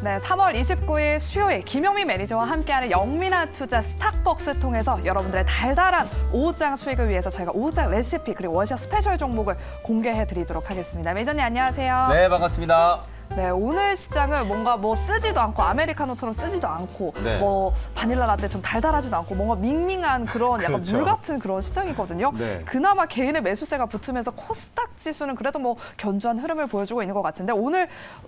네, 3월 29일 수요일 김용민 매니저와 함께하는 영민한 투자 스탁벅스 통해서 여러분들의 달달한 오후장 수익을 위해서 저희가 오후장 레시피 그리고 원샷 스페셜 종목을 공개해드리도록 하겠습니다. 매니저님 안녕하세요. 네, 반갑습니다. 네, 오늘 시장은 뭔가 뭐 쓰지도 않고 아메리카노처럼 쓰지도 않고 네. 뭐 바닐라 라떼 좀 달달하지도 않고 뭔가 밍밍한 그런 약간 그렇죠. 물 같은 그런 시장이거든요. 네. 그나마 개인의 매수세가 붙으면서 코스닥 지수는 그래도 뭐 견조한 흐름을 보여주고 있는 것 같은데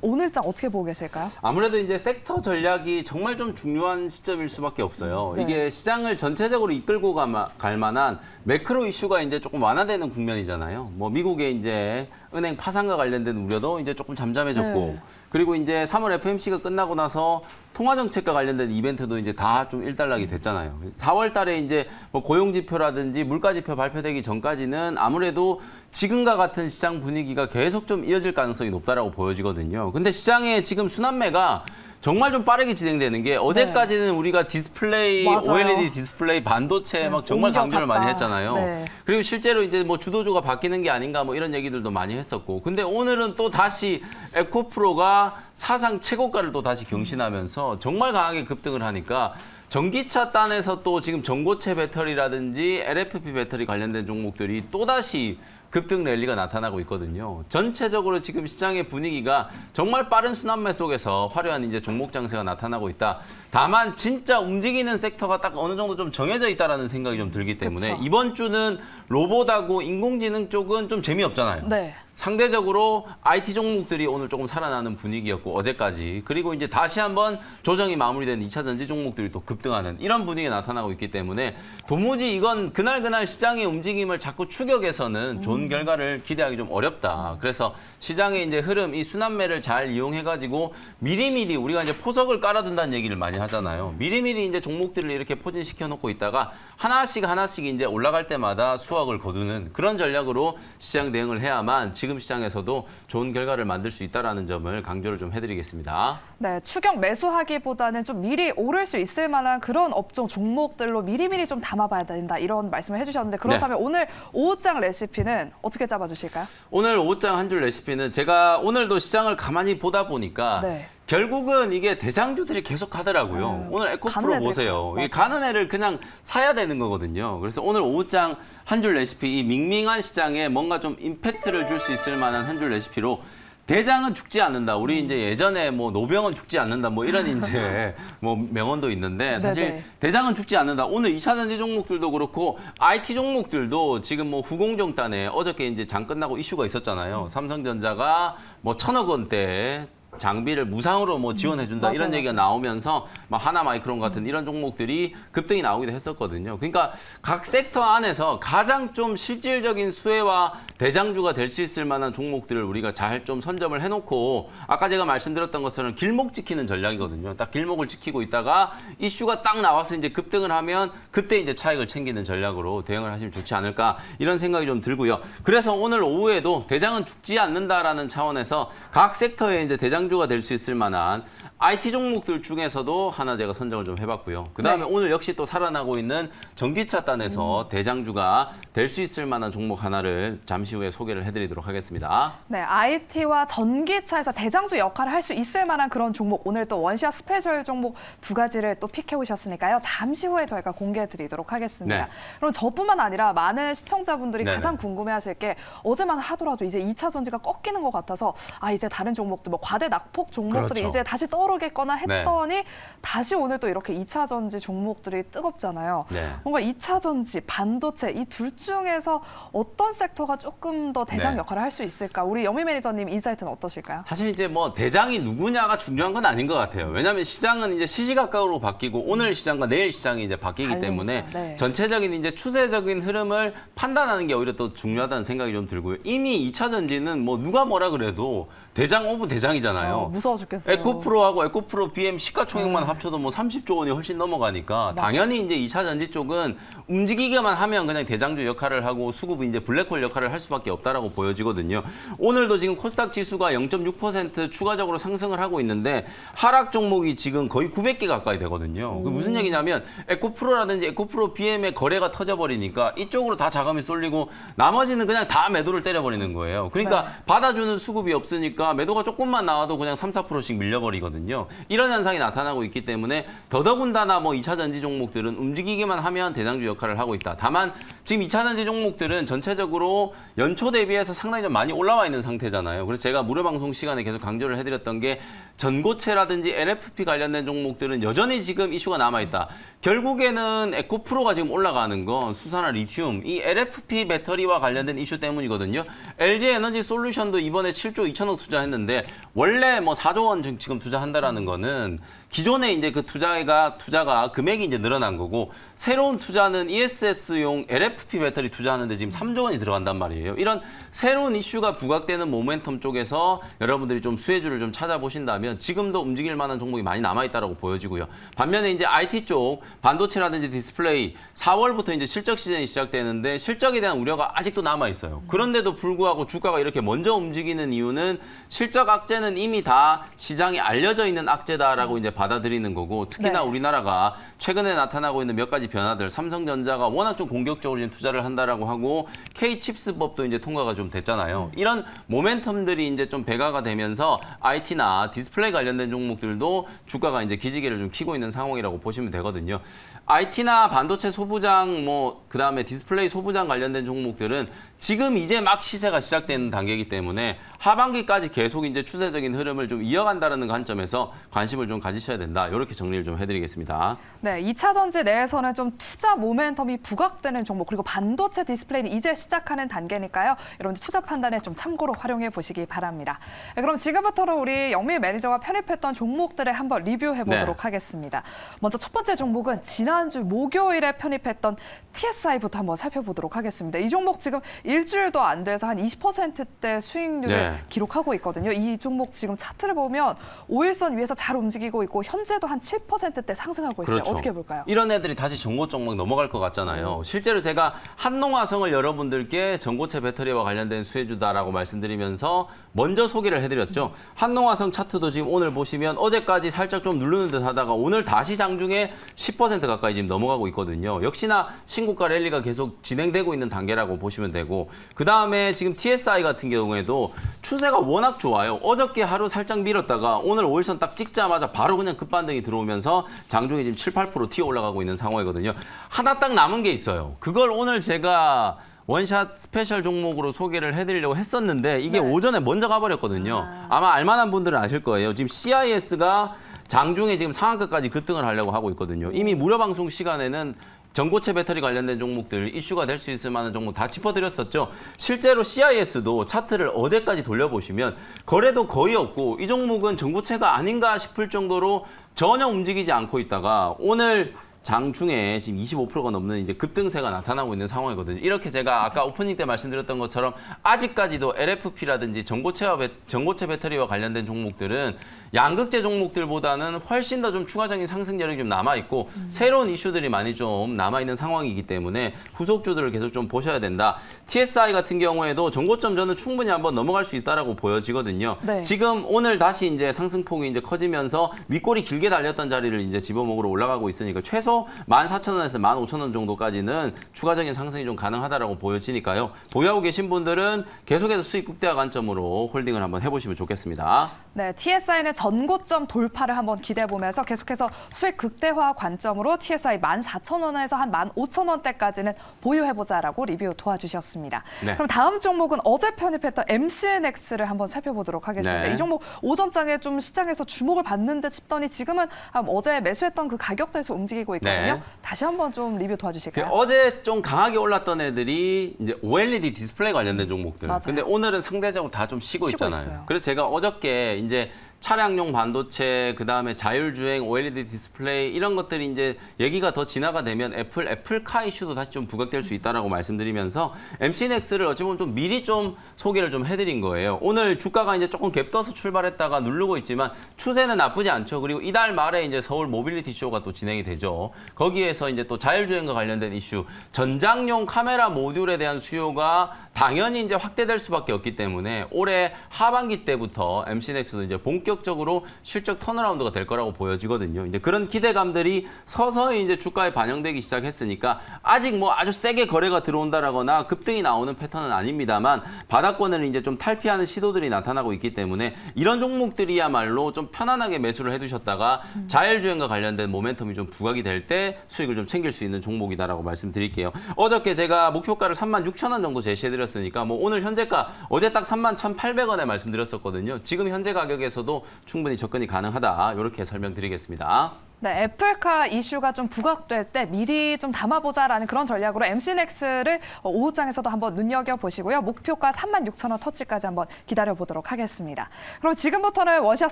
오늘장 어떻게 보고 계실까요? 아무래도 이제 섹터 전략이 정말 좀 중요한 시점일 수밖에 없어요. 네. 이게 시장을 전체적으로 이끌고 갈 만한 매크로 이슈가 이제 조금 완화되는 국면이잖아요. 뭐 미국의 이제 은행 파산과 관련된 우려도 이제 조금 잠잠해졌고, 네. 그리고 이제 3월 FMC가 끝나고 나서 통화 정책과 관련된 이벤트도 이제 다 좀 일단락이 됐잖아요. 4월 달에 이제 뭐 고용 지표라든지 물가 지표 발표되기 전까지는 아무래도 지금과 같은 시장 분위기가 계속 좀 이어질 가능성이 높다라고 보여지거든요. 근데 시장의 지금 순환매가 정말 좀 빠르게 진행되는 게 어제까지는 우리가 디스플레이, 맞아요. OLED 디스플레이, 반도체 네, 막 정말 강조를 많이 옮겨갔다. 했잖아요. 네. 그리고 실제로 이제 뭐 주도주가 바뀌는 게 아닌가 뭐 이런 얘기들도 많이 했었고. 근데 오늘은 또 다시 에코프로가 사상 최고가를 또 다시 경신하면서 정말 강하게 급등을 하니까 전기차 단에서 또 지금 전고체 배터리라든지 LFP 배터리 관련된 종목들이 또다시 급등 랠리가 나타나고 있거든요. 전체적으로 지금 시장의 분위기가 정말 빠른 순환매 속에서 화려한 이제 종목 장세가 나타나고 있다. 다만 진짜 움직이는 섹터가 딱 어느 정도 좀 정해져 있다라는 생각이 좀 들기 때문에 그쵸. 이번 주는 로봇하고 인공지능 쪽은 좀 재미없잖아요. 네. 상대적으로 IT 종목들이 오늘 조금 살아나는 분위기였고 어제까지. 그리고 이제 다시 한번 조정이 마무리된 2차 전지 종목들이 또 급등하는 이런 분위기가 나타나고 있기 때문에 도무지 이건 그날 시장의 움직임을 자꾸 추격해서는 좋은 결과를 기대하기 좀 어렵다. 그래서 시장의 이제 흐름, 이 순환매를 잘 이용해가지고 미리미리 우리가 이제 포석을 깔아둔다는 얘기를 많이 하잖아요. 미리미리 이제 종목들을 이렇게 포진시켜 놓고 있다가 하나씩 이제 올라갈 때마다 수확을 거두는 그런 전략으로 시장 대응을 해야만 지금 시장에서도 좋은 결과를 만들 수 있다는 점을 강조를 좀 해드리겠습니다. 네, 추격 매수하기보다는 좀 미리 오를 수 있을 만한 그런 업종 종목들로 미리미리 좀 담아봐야 된다 이런 말씀을 해주셨는데 그렇다면 오늘 오후장 레시피는 어떻게 잡아주실까요? 오늘 오후장 한 줄 레시피는 제가 오늘도 시장을 가만히 보다 보니까 네. 결국은 이게 대장주들이 계속 가더라고요. 오늘 가는 에코프로 애들 보세요. 가. 이게 가는 애를 그냥 사야 되는 거거든요. 그래서 오늘 오후장 한 줄 레시피, 이 밍밍한 시장에 뭔가 좀 임팩트를 줄 수 있을 만한 한 줄 레시피로 대장은 죽지 않는다. 우리 이제 예전에 뭐 노병은 죽지 않는다. 뭐 이런 이제 뭐 명언도 있는데 사실 네네. 대장은 죽지 않는다. 오늘 2차 전지 종목들도 그렇고 IT 종목들도 지금 뭐 후공정단에 어저께 이제 장 끝나고 이슈가 있었잖아요. 삼성전자가 뭐 1,000억 원대 장비를 무상으로 뭐 지원해준다 이런 얘기가 나오면서 막 하나마이크론 같은 이런 종목들이 급등이 나오기도 했었거든요. 그러니까 각 섹터 안에서 가장 좀 실질적인 수혜와 대장주가 될 수 있을 만한 종목들을 우리가 잘 좀 선점을 해놓고 아까 제가 말씀드렸던 것처럼 길목 지키는 전략이거든요. 딱 길목을 지키고 있다가 이슈가 딱 나와서 이제 급등을 하면 그때 이제 차익을 챙기는 전략으로 대응을 하시면 좋지 않을까 이런 생각이 좀 들고요. 그래서 오늘 오후에도 대장은 죽지 않는다라는 차원에서 각 섹터에 이제 대장주가 될 수 있을 만한 IT 종목들 중에서도 하나 제가 선정을 좀 해봤고요. 그다음에 오늘 역시 또 살아나고 있는 전기차 단에서 대장주가 될 수 있을 만한 종목 하나를 잠시 후에 소개를 해드리도록 하겠습니다. 네, IT와 전기차에서 대장주 역할을 할 수 있을 만한 그런 종목 오늘 또 원샷 스페셜 종목 두 가지를 또 픽해 오셨으니까요. 잠시 후에 저희가 공개해 드리도록 하겠습니다. 네. 그럼 저뿐만 아니라 많은 시청자분들이 네네. 가장 궁금해하실 게 어제만 하더라도 이제 2차 전지가 꺾이는 것 같아서 이제 다른 종목들 뭐 과대 낙폭 종목들이 그렇죠. 이제 다시 떠오르겠거나 했더니 다시 오늘 또 이렇게 2차 전지 종목들이 뜨겁잖아요. 네. 뭔가 2차 전지, 반도체 이 둘 중에서 어떤 섹터가 조금 더 대장 네. 역할을 할 수 있을까? 우리 영미 매니저님 인사이트는 어떠실까요? 사실 이제 뭐 대장이 누구냐가 중요한 건 아닌 것 같아요. 왜냐하면 시장은 이제 시시각각으로 바뀌고 오늘 시장과 내일 시장이 이제 바뀌기 달리니까, 때문에 네. 전체적인 이제 추세적인 흐름을 판단하는 게 오히려 또 중요하다는 생각이 좀 들고요. 이미 2차 전지는 뭐 누가 뭐라 그래도 대장 오브 대장이잖아요. 무서워 죽겠어요. 에코프로하고 에코프로 BM 시가총액만 합쳐도 뭐 30조 원이 훨씬 넘어가니까 맞아. 당연히 이제 2차 전지 쪽은 움직이기만 하면 그냥 대장주 역할을 하고 수급이 이제 블랙홀 역할을 할 수밖에 없다라고 보여지거든요. 오늘도 지금 코스닥 지수가 0.6% 추가적으로 상승을 하고 있는데 하락 종목이 지금 거의 900개 가까이 되거든요. 그 무슨 얘기냐면 에코프로라든지 에코프로 BM의 거래가 터져버리니까 이쪽으로 다 자금이 쏠리고 나머지는 그냥 다 매도를 때려버리는 거예요. 그러니까 네. 받아주는 수급이 없으니까 보니까 매도가 조금만 나와도 그냥 3, 4%씩 밀려버리거든요. 이런 현상이 나타나고 있기 때문에 더더군다나 뭐 2차 전지 종목들은 움직이기만 하면 대장주 역할을 하고 있다. 다만 지금 2차 전지 종목들은 전체적으로 연초 대비해서 상당히 좀 많이 올라와 있는 상태잖아요. 그래서 제가 무료 방송 시간에 계속 강조를 해드렸던 게 전고체라든지 LFP 관련된 종목들은 여전히 지금 이슈가 남아있다. 결국에는 에코프로가 지금 올라가는 건 수산화 리튬, 이 LFP 배터리와 관련된 이슈 때문이거든요. LG에너지 솔루션도 이번에 7조 2천억 투자했는데 원래 뭐 4조 원 지금 투자한다라는 거는 기존에 이제 그 투자가 금액이 이제 늘어난 거고 새로운 투자는 ESS용 LFP 배터리 투자하는데 지금 3조 원이 들어간단 말이에요. 이런 새로운 이슈가 부각되는 모멘텀 쪽에서 여러분들이 좀 수혜주를 좀 찾아보신다면 지금도 움직일 만한 종목이 많이 남아있다고 보여지고요. 반면에 이제 IT 쪽 반도체라든지 디스플레이 4월부터 이제 실적 시즌이 시작되는데 실적에 대한 우려가 아직도 남아있어요. 그런데도 불구하고 주가가 이렇게 먼저 움직이는 이유는 실적 악재는 이미 다 시장에 알려져 있는 악재다라고 이제 받아들이는 거고 특히나 네. 우리나라가 최근에 나타나고 있는 몇 가지 변화들 삼성전자가 워낙 좀 공격적으로 지금 투자를 한다라고 하고 K칩스법도 이제 통과가 좀 됐잖아요. 이런 모멘텀들이 이제 좀 배가가 되면서 IT나 디스플레이 관련된 종목들도 주가가 이제 기지개를 좀 켜고 있는 상황이라고 보시면 되거든요. IT나 반도체 소부장 그다음에 디스플레이 소부장 관련된 종목들은 지금 이제 막 시세가 시작되는 단계이기 때문에 하반기까지 계속 이제 추세적인 흐름을 좀 이어간다는 관점에서 관심을 좀 가지셔야 된다. 이렇게 정리를 좀 해드리겠습니다. 네, 2차 전지 내에서는 좀 투자 모멘텀이 부각되는 종목 그리고 반도체 디스플레이는 이제 시작하는 단계니까요. 여러분들 투자 판단에 좀 참고로 활용해 보시기 바랍니다. 네, 그럼 지금부터는 우리 영미 매니저가 편입했던 종목들을 한번 리뷰해 보도록 하겠습니다. 먼저 첫 번째 종목은 지난주 목요일에 편입했던 TSI부터 한번 살펴보도록 하겠습니다. 이 종목 지금 일주일도 안 돼서 한 20%대 수익률을 기록하고 있거든요. 이 종목 지금 차트를 보면 5일선 위에서 잘 움직이고 있고 현재도 한 7%대 상승하고 있어요. 그렇죠. 어떻게 볼까요? 이런 애들이 다시 전고 종목 넘어갈 것 같잖아요. 실제로 제가 한농화성을 여러분들께 전고체 배터리와 관련된 수혜주다라고 말씀드리면서 먼저 소개를 해드렸죠. 한농화성 차트도 지금 오늘 보시면 어제까지 살짝 좀 누르는 듯 하다가 오늘 다시 장중에 10% 가까이 지금 넘어가고 있거든요. 역시나 신고가 랠리가 계속 진행되고 있는 단계라고 보시면 되고 그다음에 지금 TSI 같은 경우에도 추세가 워낙 좋아요. 어저께 하루 살짝 밀었다가 오늘 5일선 딱 찍자마자 바로 그냥 급반등이 들어오면서 장중에 지금 7, 8% 튀어 올라가고 있는 상황이거든요. 하나 딱 남은 게 있어요. 그걸 오늘 제가 원샷 스페셜 종목으로 소개를 해드리려고 했었는데 이게 오전에 먼저 가버렸거든요. 아마 알만한 분들은 아실 거예요. 지금 CIS가 장중에 지금 상한가까지 급등을 하려고 하고 있거든요. 이미 무료 방송 시간에는 전고체 배터리 관련된 종목들 이슈가 될 수 있을 만한 종목 다 짚어드렸었죠. 실제로 CIS도 차트를 어제까지 돌려보시면 거래도 거의 없고 이 종목은 전고체가 아닌가 싶을 정도로 전혀 움직이지 않고 있다가 오늘 장중에 지금 25%가 넘는 이제 급등세가 나타나고 있는 상황이거든요. 이렇게 제가 아까 오프닝 때 말씀드렸던 것처럼 아직까지도 LFP라든지 전고체 배터리와 관련된 종목들은 양극재 종목들보다는 훨씬 더 좀 추가적인 상승 여력이 좀 남아있고 새로운 이슈들이 많이 좀 남아있는 상황이기 때문에 후속주들을 계속 좀 보셔야 된다. TSI 같은 경우에도 전고점 저는 충분히 한번 넘어갈 수 있다라고 보여지거든요. 네. 지금 오늘 다시 이제 상승폭이 이제 커지면서 윗골이 길게 달렸던 자리를 이제 집어먹으러 올라가고 있으니까 최소 14,000원에서 15,000원 정도까지는 추가적인 상승이 좀 가능하다라고 보여지니까요. 보유하고 계신 분들은 계속해서 수익 극대화 관점으로 홀딩을 한번 해보시면 좋겠습니다. 네, TSI는 전고점 돌파를 한번 기대해 보면서 계속해서 수익 극대화 관점으로 TSI 14,000원에서 한 15,000원대까지는 보유해보자라고 리뷰 도와주셨습니다. 네. 그럼 다음 종목은 어제 편입했던 MCNX를 한번 살펴보도록 하겠습니다. 네. 이 종목 오전장에 좀 시장에서 주목을 받는 듯 싶더니 지금은 어제 매수했던 그 가격대에서 움직이고 있거든요. 네. 다시 한번 좀 리뷰 도와주실까요? 어제 좀 강하게 올랐던 애들이 이제 OLED 디스플레이 관련된 종목들. 맞아요. 근데 오늘은 상대적으로 다 좀 쉬고 있잖아요. 있어요. 그래서 제가 어저께 이제 차량용 반도체, 그다음에 자율주행, OLED 디스플레이 이런 것들이 이제 얘기가 더 진화가 되면 애플카 이슈도 다시 좀 부각될 수 있다라고 말씀드리면서 MCNX를 어찌 보면 좀 미리 좀 소개를 좀 해드린 거예요. 오늘 주가가 이제 조금 갭 떠서 출발했다가 누르고 있지만 추세는 나쁘지 않죠. 그리고 이달 말에 이제 서울 모빌리티 쇼가 또 진행이 되죠. 거기에서 이제 또 자율주행과 관련된 이슈, 전장용 카메라 모듈에 대한 수요가 당연히 이제 확대될 수밖에 없기 때문에 올해 하반기 때부터 MCNX도 이제 본격 본격적으로 실적 턴어라운드가 될 거라고 보여지거든요. 이제 그런 기대감들이 서서히 이제 주가에 반영되기 시작했으니까 아직 뭐 아주 세게 거래가 들어온다라거나 급등이 나오는 패턴은 아닙니다만 바닥권을 이제 좀 탈피하는 시도들이 나타나고 있기 때문에 이런 종목들이야말로 좀 편안하게 매수를 해두셨다가 자율주행과 관련된 모멘텀이 좀 부각이 될 때 수익을 좀 챙길 수 있는 종목이다라고 말씀드릴게요. 어저께 제가 목표가를 36,000원 정도 제시해드렸으니까 뭐 오늘 현재가 어제 딱 31,800원에 말씀드렸었거든요. 지금 현재 가격에서도 충분히 접근이 가능하다. 이렇게 설명드리겠습니다. 네, 애플카 이슈가 좀 부각될 때 미리 좀 담아보자라는 그런 전략으로 MC넥스를 오후장에서도 한번 눈여겨보시고요. 목표가 36,000원 터치까지 한번 기다려보도록 하겠습니다. 그럼 지금부터는 원샷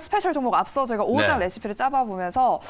스페셜 종목 앞서 저희가 오후장 네. 레시피를 짜봐보면서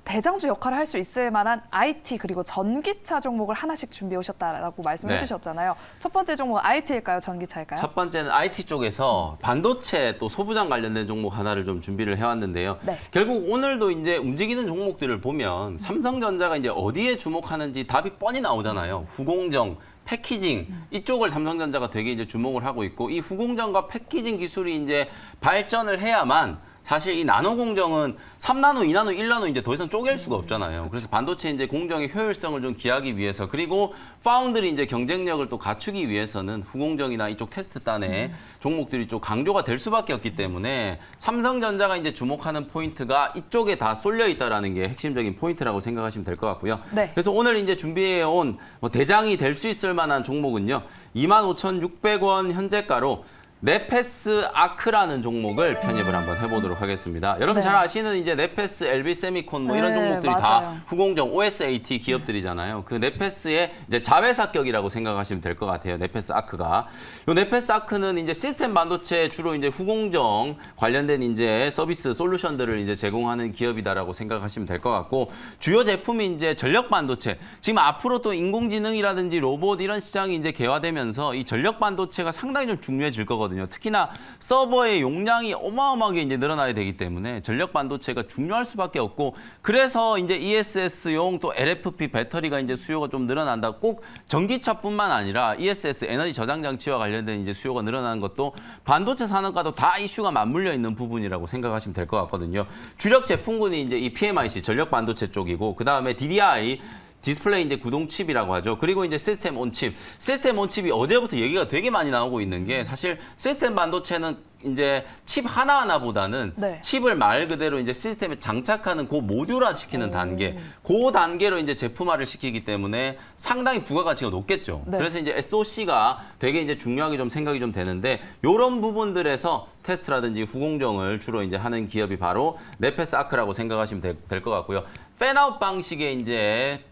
대장주 역할을 할 수 있을 만한 IT 그리고 전기차 종목을 하나씩 준비해 오셨다라고 말씀해 네. 주셨잖아요. 첫 번째 종목은 IT일까요? 전기차일까요? 첫 번째는 IT 쪽에서 반도체 또 소부장 관련된 종목 하나를 좀 준비를 해왔는데요. 네. 결국 오늘도 이제 움직이는 종목들을 보면 삼성전자가 이제 어디에 주목하는지 답이 뻔히 나오잖아요. 후공정, 패키징 이쪽을 삼성전자가 되게 이제 주목을 하고 있고 이 후공정과 패키징 기술이 이제 발전을 해야만 사실 이 나노 공정은 3나노, 2나노, 1나노 이제 더 이상 쪼갤 수가 없잖아요. 그래서 반도체 이제 공정의 효율성을 좀 기하기 위해서 그리고 파운드리 이제 경쟁력을 또 갖추기 위해서는 후공정이나 이쪽 테스트단의 종목들이 좀 강조가 될 수밖에 없기 때문에 삼성전자가 이제 주목하는 포인트가 이쪽에 다 쏠려 있다라는 게 핵심적인 포인트라고 생각하시면 될 것 같고요. 네. 그래서 오늘 이제 준비해 온 뭐 대장이 될 수 있을 만한 종목은요. 25,600원 현재가로 네페스 아크라는 종목을 편입을 한번 해보도록 하겠습니다. 여러분 네. 잘 아시는 이제 네페스, LB세미콘 뭐 이런 네, 종목들이 맞아요. 다 후공정, OSAT 기업들이잖아요. 그 네페스의 이제 자회사격이라고 생각하시면 될 것 같아요. 네페스 아크가. 요 네페스 아크는 이제 시스템 반도체 주로 이제 후공정 관련된 이제 서비스 솔루션들을 이제 제공하는 기업이다라고 생각하시면 될 것 같고 주요 제품이 이제 전력 반도체. 지금 앞으로 또 인공지능이라든지 로봇 이런 시장이 이제 개화되면서 이 전력 반도체가 상당히 좀 중요해질 거거든요. 특히나 서버의 용량이 어마어마하게 이제 늘어나야 되기 때문에 전력 반도체가 중요할 수밖에 없고 그래서 이제 ESS용 또 LFP 배터리가 이제 수요가 좀 늘어난다. 꼭 전기차뿐만 아니라 ESS 에너지 저장 장치와 관련된 이제 수요가 늘어나는 것도 반도체 산업과도 다 이슈가 맞물려 있는 부분이라고 생각하시면 될 것 같거든요. 주력 제품군이 이제 이 PMIC 전력 반도체 쪽이고 그다음에 DDI 디스플레이 이제 구동 칩이라고 하죠. 그리고 이제 시스템 온 칩. 시스템 온 칩이 어제부터 얘기가 되게 많이 나오고 있는 게 사실 시스템 반도체는 이제 칩 하나하나보다는 네. 칩을 말 그대로 이제 시스템에 장착하는 그 모듈화 시키는 단계, 그 단계로 이제 제품화를 시키기 때문에 상당히 부가가치가 높겠죠. 네. 그래서 이제 SOC가 되게 이제 중요하게 좀 생각이 좀 되는데 이런 부분들에서 테스트라든지 후공정을 주로 이제 하는 기업이 바로 네페스 아크라고 생각하시면 될 것 같고요. 팬아웃 방식의 이제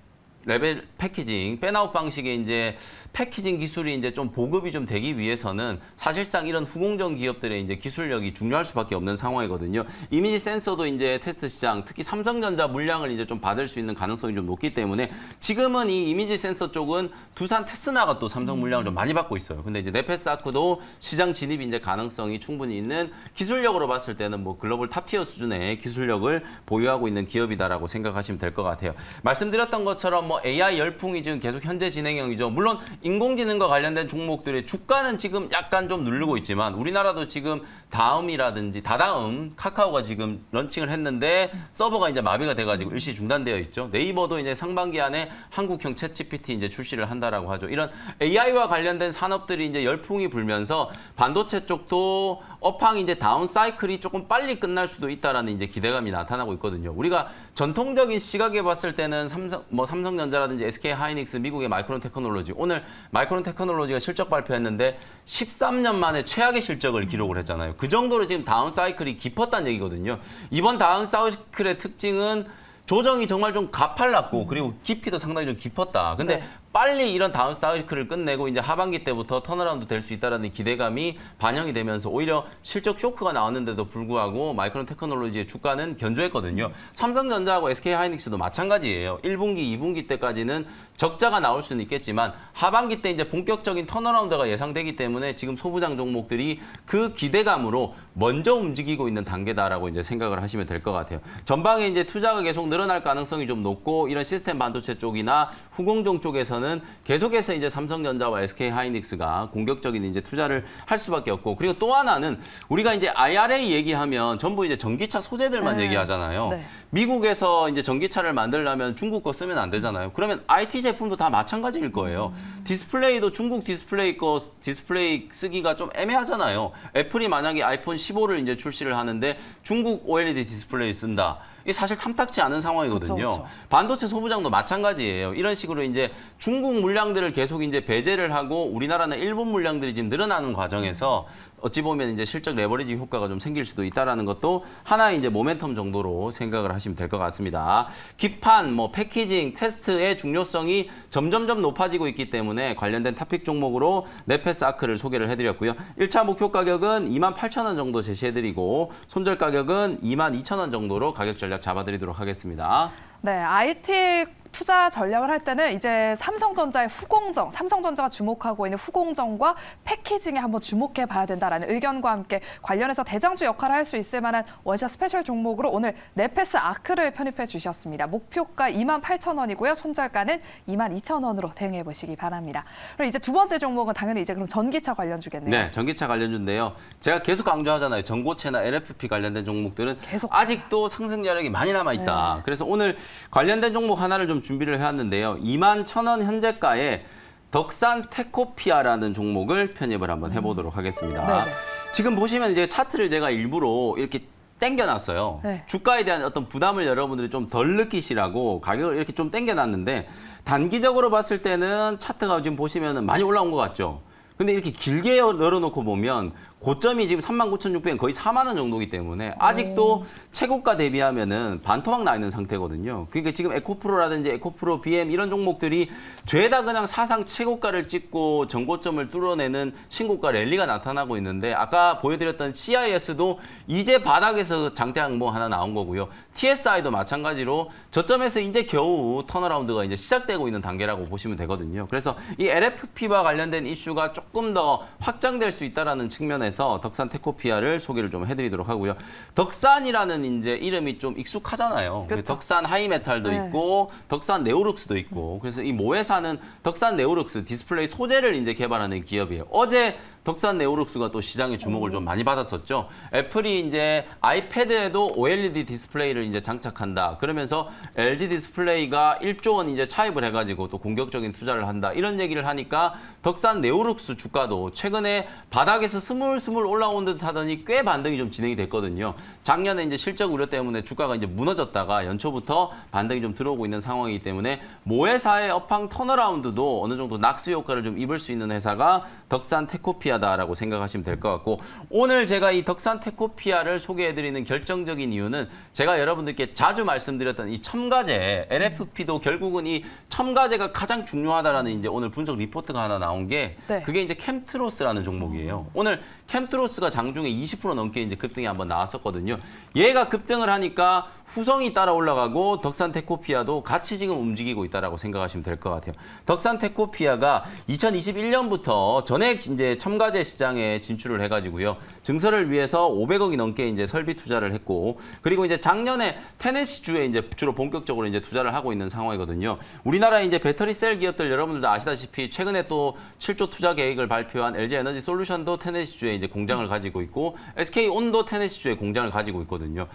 레벨 패키징, 팬아웃 방식의 이제 패키징 기술이 이제 좀 보급이 좀 되기 위해서는 사실상 이런 후공정 기업들의 이제 기술력이 중요할 수밖에 없는 상황이거든요. 이미지 센서도 이제 테스트 시장, 특히 삼성전자 물량을 이제 좀 받을 수 있는 가능성이 좀 높기 때문에 지금은 이 이미지 센서 쪽은 두산 테스나가 또 삼성 물량을 좀 많이 받고 있어요. 근데 이제 네페스 아크도 시장 진입 이제 가능성이 충분히 있는 기술력으로 봤을 때는 뭐 글로벌 탑티어 수준의 기술력을 보유하고 있는 기업이다라고 생각하시면 될 것 같아요. 말씀드렸던 것처럼 뭐 AI 열풍이 지금 계속 현재 진행형이죠. 물론 인공지능과 관련된 종목들의 주가는 지금 약간 좀 누르고 있지만 우리나라도 지금 다음이라든지 다다음 카카오가 지금 런칭을 했는데 서버가 이제 마비가 돼가지고 일시 중단되어 있죠. 네이버도 이제 상반기 안에 한국형 챗GPT 이제 출시를 한다라고 하죠. 이런 AI와 관련된 산업들이 이제 열풍이 불면서 반도체 쪽도 업황이 이제 다운 사이클이 조금 빨리 끝날 수도 있다라는 이제 기대감이 나타나고 있거든요. 우리가 전통적인 시각에 봤을 때는 삼성전자라든지 SK 하이닉스, 미국의 마이크론 테크놀로지 오늘 마이크론 테크놀로지가 실적 발표했는데 13년 만에 최악의 실적을 기록을 했잖아요. 그 정도로 지금 다운 사이클이 깊었다는 얘기거든요. 이번 다운 사이클의 특징은 조정이 정말 좀 가팔랐고 그리고 깊이도 상당히 좀 깊었다. 근데 네. 빨리 이런 다운 사이클을 끝내고 이제 하반기 때부터 턴어라운드 될 수 있다는 기대감이 반영이 되면서 오히려 실적 쇼크가 나왔는데도 불구하고 마이크론 테크놀로지의 주가는 견조했거든요. 삼성전자하고 SK 하이닉스도 마찬가지예요. 1분기, 2분기 때까지는 적자가 나올 수는 있겠지만 하반기 때 이제 본격적인 턴어라운드가 예상되기 때문에 지금 소부장 종목들이 그 기대감으로 먼저 움직이고 있는 단계다라고 이제 생각을 하시면 될 것 같아요. 전방에 이제 투자가 계속 늘어날 가능성이 좀 높고 이런 시스템 반도체 쪽이나 후공정 쪽에서는 대해서는 계속해서 이제 삼성전자와 SK 하이닉스가 공격적인 이제 투자를 할 수밖에 없고, 그리고 또 하나는 우리가 이제 IRA 얘기하면 전부 이제 전기차 소재들만 네. 얘기하잖아요. 네. 미국에서 이제 전기차를 만들려면 중국 거 쓰면 안 되잖아요. 그러면 IT 제품도 다 마찬가지일 거예요. 디스플레이도 중국 디스플레이 쓰기가 좀 애매하잖아요. 애플이 만약에 아이폰 15를 이제 출시를 하는데 중국 OLED 디스플레이 쓴다. 이게 사실 탐탁지 않은 상황이거든요. 그쵸. 반도체 소부장도 마찬가지예요. 이런 식으로 이제 중국 물량들을 계속 이제 배제를 하고 우리나라는 일본 물량들이 지금 늘어나는 과정에서 어찌 보면 이제 실적 레버리지 효과가 좀 생길 수도 있다라는 것도 하나의 이제 모멘텀 정도로 생각을 하시면 될 것 같습니다. 기판, 뭐 패키징, 테스트의 중요성이 점점점 높아지고 있기 때문에 관련된 탑픽 종목으로 네페스 아크를 소개를 해드렸고요. 1차 목표 가격은 28,000원 정도 제시해드리고 손절 가격은 22,000원 정도로 가격 전략 잡아드리도록 하겠습니다. 네, IT 투자 전략을 할 때는 이제 삼성전자의 후공정, 삼성전자가 주목하고 있는 후공정과 패키징에 한번 주목해 봐야 된다라는 의견과 함께 관련해서 대장주 역할을 할 수 있을 만한 원샷 스페셜 종목으로 오늘 네페스 아크를 편입해 주셨습니다. 목표가 28,000원이고요. 손절가는 22,000원으로 대응해 보시기 바랍니다. 그리고 이제 두 번째 종목은 당연히 이제 그럼 전기차 관련주겠네요. 네, 전기차 관련주인데요. 제가 계속 강조하잖아요. 전고체나 LFP 관련된 종목들은 계속 아직도 상승 여력이 많이 남아있다. 네. 그래서 오늘 관련된 종목 하나를 좀 준비를 해왔는데요. 21,000원 현재가에 덕산 테코피아라는 종목을 편입을 한번 해보도록 하겠습니다. 네네. 지금 보시면 이제 차트를 제가 일부러 이렇게 땡겨놨어요. 네. 주가에 대한 어떤 부담을 여러분들이 좀 덜 느끼시라고 가격을 이렇게 좀 땡겨놨는데 단기적으로 봤을 때는 차트가 지금 보시면 많이 올라온 것 같죠. 근데 이렇게 길게 열어놓고 보면 고점이 지금 39,600원 거의 4만 원 정도이기 때문에 아직도 최고가 대비하면은 반토막 나 있는 상태거든요. 그러니까 지금 에코프로라든지 에코프로 BM 이런 종목들이 죄다 그냥 사상 최고가를 찍고 전고점을 뚫어내는 신고가 랠리가 나타나고 있는데 아까 보여드렸던 CIS도 이제 바닥에서 장대 항목 하나 나온 거고요. TSI도 마찬가지로 저점에서 이제 겨우 턴어라운드가 이제 시작되고 있는 단계라고 보시면 되거든요. 그래서 이 LFP와 관련된 이슈가 조금 더 확장될 수 있다라는 측면에서 덕산 테코피아를 소개를 좀 해드리도록 하고요. 덕산이라는 이제 이름이 좀 익숙하잖아요. 그쵸. 덕산 하이메탈도 네. 있고 덕산 네오룩스도 있고 그래서 이 모회사는 덕산 네오룩스 디스플레이 소재를 이제 개발하는 기업이에요. 어제 덕산 네오룩스가 또 시장의 주목을 좀 많이 받았었죠. 애플이 이제 아이패드에도 OLED 디스플레이를 이제 장착한다. 그러면서 LG 디스플레이가 1조 원 이제 차입을 해가지고 또 공격적인 투자를 한다. 이런 얘기를 하니까 덕산 네오룩스 주가도 최근에 바닥에서 스물스물 올라온 듯 하더니 꽤 반등이 좀 진행이 됐거든요. 작년에 이제 실적 우려 때문에 주가가 이제 무너졌다가 연초부터 반등이 좀 들어오고 있는 상황이기 때문에 모회사의 업황 턴어라운드도 어느 정도 낙수 효과를 좀 입을 수 있는 회사가 덕산 테코피아다라고 생각하시면 될 것 같고 오늘 제가 이 덕산 테코피아를 소개해드리는 결정적인 이유는 제가 여러분들께 자주 말씀드렸던 이 첨가제 LFP도 결국은 이 첨가제가 가장 중요하다라는 이제 오늘 분석 리포트가 하나 나온 게 네. 그게 이제 캠트로스라는 종목이에요. 오늘 캠트로스가 장중에 20% 넘게 이제 급등이 한번 나왔었거든요. 얘가 급등을 하니까 후성이 따라 올라가고 덕산 테코피아도 같이 지금 움직이고 있다라고 생각하시면 될 것 같아요. 덕산 테코피아가 2021년부터 전액 이제 첨가제 시장에 진출을 해가지고요. 증설을 위해서 500억이 넘게 이제 설비 투자를 했고 그리고 이제 작년에 테네시주에 이제 주로 본격적으로 이제 투자를 하고 있는 상황이거든요. 우리나라 이제 배터리 셀 기업들 여러분들도 아시다시피 최근에 또 7조 투자 계획을 발표한 LG 에너지 솔루션도 테네시주에 이제 공장을 가지고 있고 SK 온도 테네시주에 공장을 가지고 있거든요.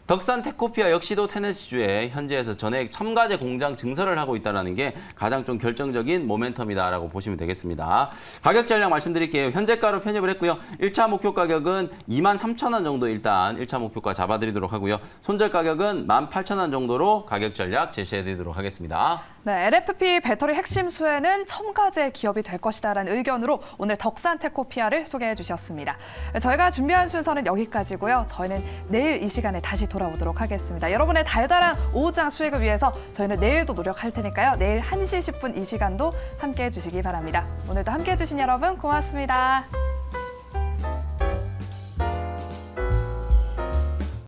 덕산 테코피아 역시도 테네시주에 현지에서 전액 첨가제 공장 증설을 하고 있다는 게 가장 좀 결정적인 모멘텀이다라고 보시면 되겠습니다. 가격 전략 말씀드릴게요. 현재가로 편입을 했고요. 1차 목표 가격은 23,000원 정도 일단 1차 목표가 잡아드리도록 하고요. 손절 가격은 18,000원 정도로 가격 전략 제시해드리도록 하겠습니다. 네, LFP 배터리 핵심 수혜는 첨가제 기업이 될 것이다라는 의견으로 오늘 덕산 테코피아를 소개해 주셨습니다. 저희가 준비한 순서는 여기까지고요. 저희는 내일 이 시간에 다시 돌아오도록 하겠습니다. 여러분의 달달한 오후장 수익을 위해서 저희는 내일도 노력할 테니까요. 내일 1시 10분 이 시간도 함께해 주시기 바랍니다. 오늘도 함께해 주신 여러분 고맙습니다.